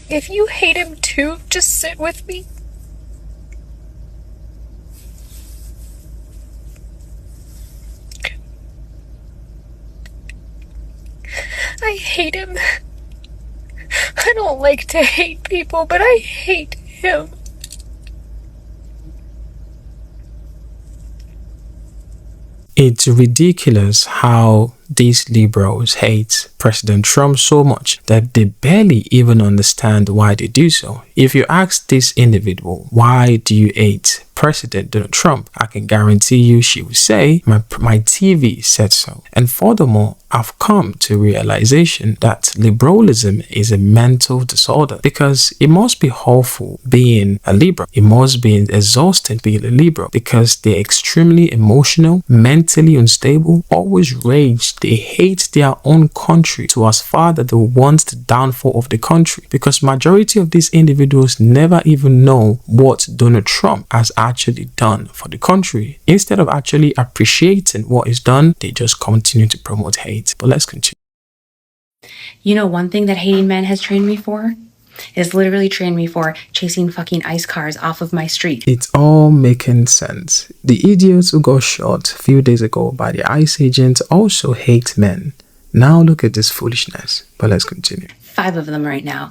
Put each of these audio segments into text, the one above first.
If you hate him too, just sit with me. I hate him. I don't like to hate people, but I hate him. It's ridiculous how these liberals hate President Trump so much that they barely even understand why they do so. If you ask this individual, why do you hate President Donald Trump? I can guarantee you she will say, my TV said so. And furthermore, I've come to realization that liberalism is a mental disorder, because it must be awful being a liberal. It must be exhausting being a liberal, because they're extremely emotional, mentally unstable, always rage. They hate their own country to as far that they want the downfall of the country, because majority of these individuals never even know what Donald Trump has actually done for the country. Instead of actually appreciating what is done, they just continue to promote hate. But let's continue. You know, one thing that hating men has trained me for is literally trained me for chasing fucking ICE cars off of my street. It's all making sense. The idiots who got shot a few days ago by the ICE agents also hate men. Now look at this foolishness. But let's continue. 5 of them right now,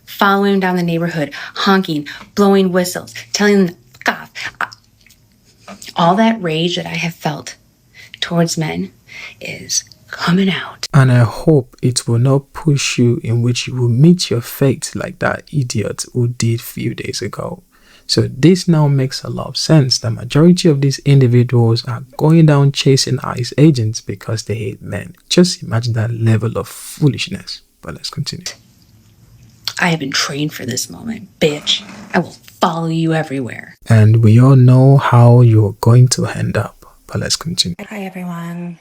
following him down the neighborhood, honking, blowing whistles, telling them, fuck off. All that rage that I have felt towards men is coming out. And I hope it will not push you in which you will meet your fate like that idiot who did a few days ago. So this now makes a lot of sense. The majority of these individuals are going down chasing ICE agents because they hate men. Just imagine that level of foolishness. But let's continue. I have been trained for this moment, bitch. I will follow you everywhere. And we all know how you're going to end up. But let's continue. Hi, everyone.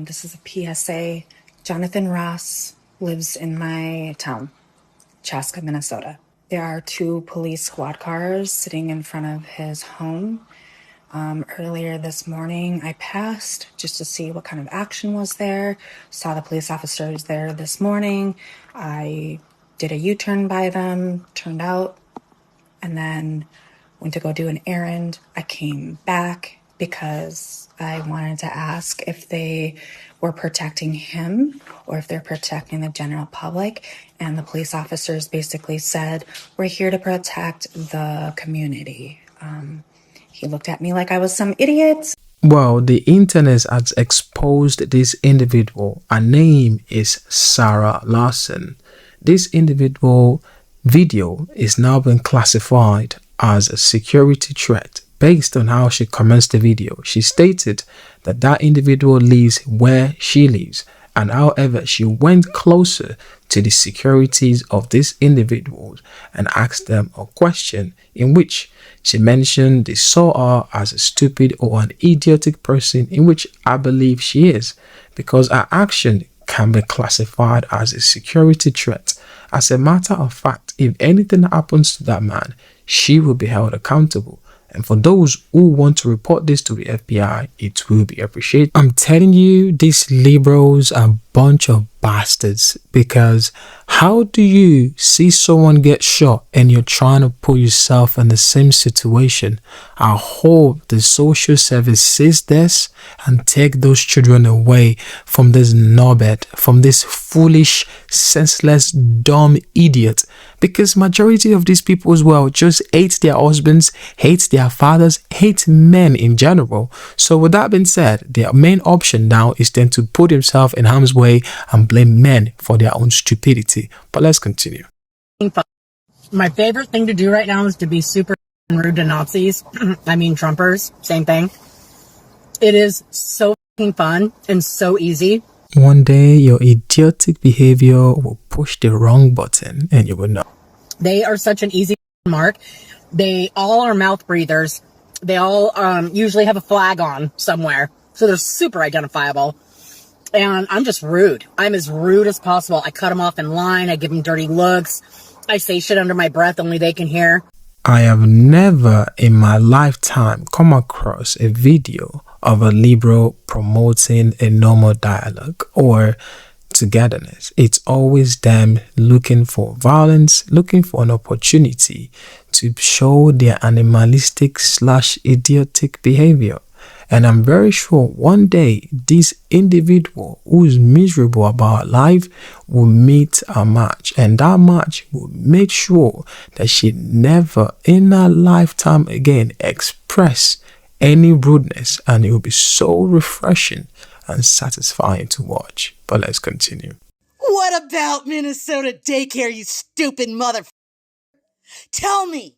This is a PSA. Jonathan Ross lives in my town, Chaska, Minnesota. There are 2 police squad cars sitting in front of his home. Earlier this morning, I passed just to see what kind of action was there. Saw the police officers there this morning. I did a U-turn by them, turned out, and then went to go do an errand. I came back because I wanted to ask if they were protecting him or if they're protecting the general public. And the police officers basically said, we're here to protect the community. He looked at me like I was some idiot. Well, the internet has exposed this individual. Her name is Sarah Larson. This individual video is now being classified as a security threat based on how she commenced the video. She stated that that individual lives where she lives, and however she went closer to the securities of these individuals and asked them a question in which she mentioned they saw her as a stupid or an idiotic person, in which I believe she is, because her action can be classified as a security threat. As a matter of fact, if anything happens to that man, she will be held accountable. And for those who want to report this to the FBI, it will be appreciated. I'm telling you, these liberals are a bunch of bastards, because how do you see someone get shot and you're trying to put yourself in the same situation? I hope the social service sees this and take those children away from this knobhead, from this foolish, senseless, dumb idiot, because majority of these people as well just hate their husbands, hate their fathers, hate men in general. So with that being said, their main option now is then to put himself in harm's way and blame men for their own stupidity. But let's continue. My favorite thing to do right now is to be super rude to Nazis. I mean Trumpers, same thing. It is so fun and so easy. One day your idiotic behavior will push the wrong button and you will know. They are such an easy mark. They all are mouth breathers. They all usually have a flag on somewhere, so they're super identifiable. And I'm just rude. I'm as rude as possible. I cut them off in line. I give them dirty looks. I say shit under my breath only they can hear. I have never in my lifetime come across a video of a liberal promoting a normal dialogue or togetherness. It's always them looking for violence, looking for an opportunity to show their animalistic / idiotic behavior. And I'm very sure one day this individual who's miserable about life will meet a match, and that match will make sure that she never in her lifetime again express any rudeness, and it will be so refreshing and satisfying to watch. But let's continue. What about Minnesota daycare, you stupid mother? Tell me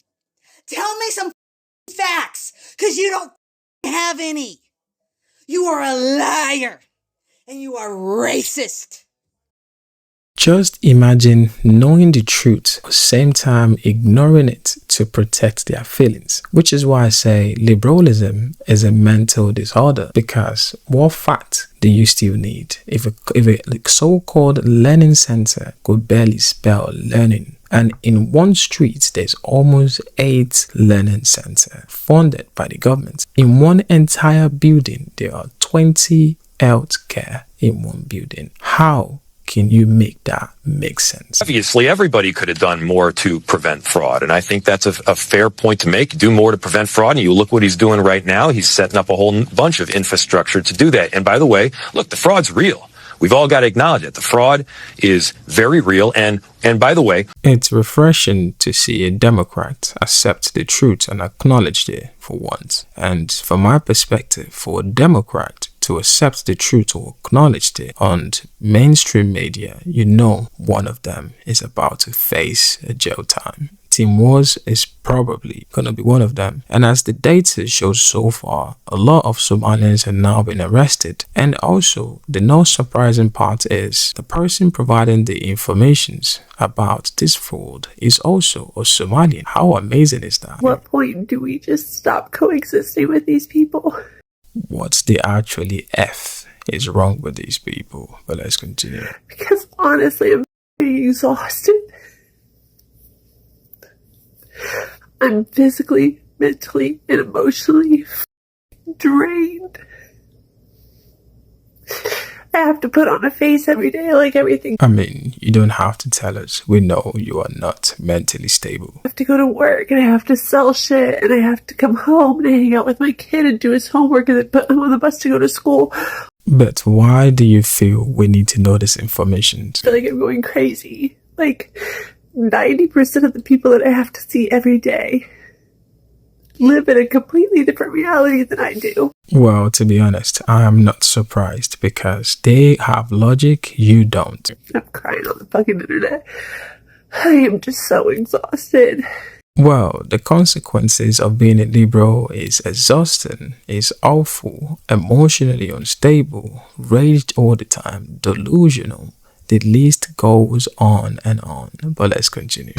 some facts, because you don't have any. You are a liar, and you are racist. Just imagine knowing the truth, at the same time ignoring it to protect their feelings. Which is why I say liberalism is a mental disorder, because what fact do you still need? If a so-called learning center could barely spell learning, and in one street there's almost 8 learning centers funded by the government. In one entire building there are 20 healthcare in one building. How can you make that make sense? Obviously, everybody could have done more to prevent fraud, and I think that's a fair point to make. Do more to prevent fraud, and you look what he's doing right now. He's setting up a whole bunch of infrastructure to do that. And by the way, look, the fraud's real. We've all got to acknowledge it. The fraud is very real. And by the way, it's refreshing to see a Democrat accept the truth and acknowledge it for once. And from my perspective, for a Democrat to accept the truth or acknowledge it on mainstream media, you know one of them is about to face a jail time. Tim Walz is probably going to be one of them. And as the data shows so far, a lot of Somalians have now been arrested. And also, the not surprising part is the person providing the informations about this fraud is also a Somalian. How amazing is that? At what point do we just stop coexisting with these people? What's the actually F is wrong with these people? But let's continue. Because honestly, I'm exhausted. I'm physically, mentally, and emotionally drained. I have to put on a face every day like everything. I mean, you don't have to tell us. We know you are not mentally stable. I have to go to work, and I have to sell shit, and I have to come home and hang out with my kid and do his homework and then put him on the bus to go to school. But why do you feel we need to know this information? I feel like I'm going crazy. Like 90% of the people that I have to see every day live in a completely different reality than I do. Well, to be honest, I am not surprised because they have logic, you don't. I'm crying on the fucking internet. I am just so exhausted. Well, the consequences of being a liberal is exhausting, is awful, emotionally unstable, raged all the time, delusional. The list goes on and on, but let's continue.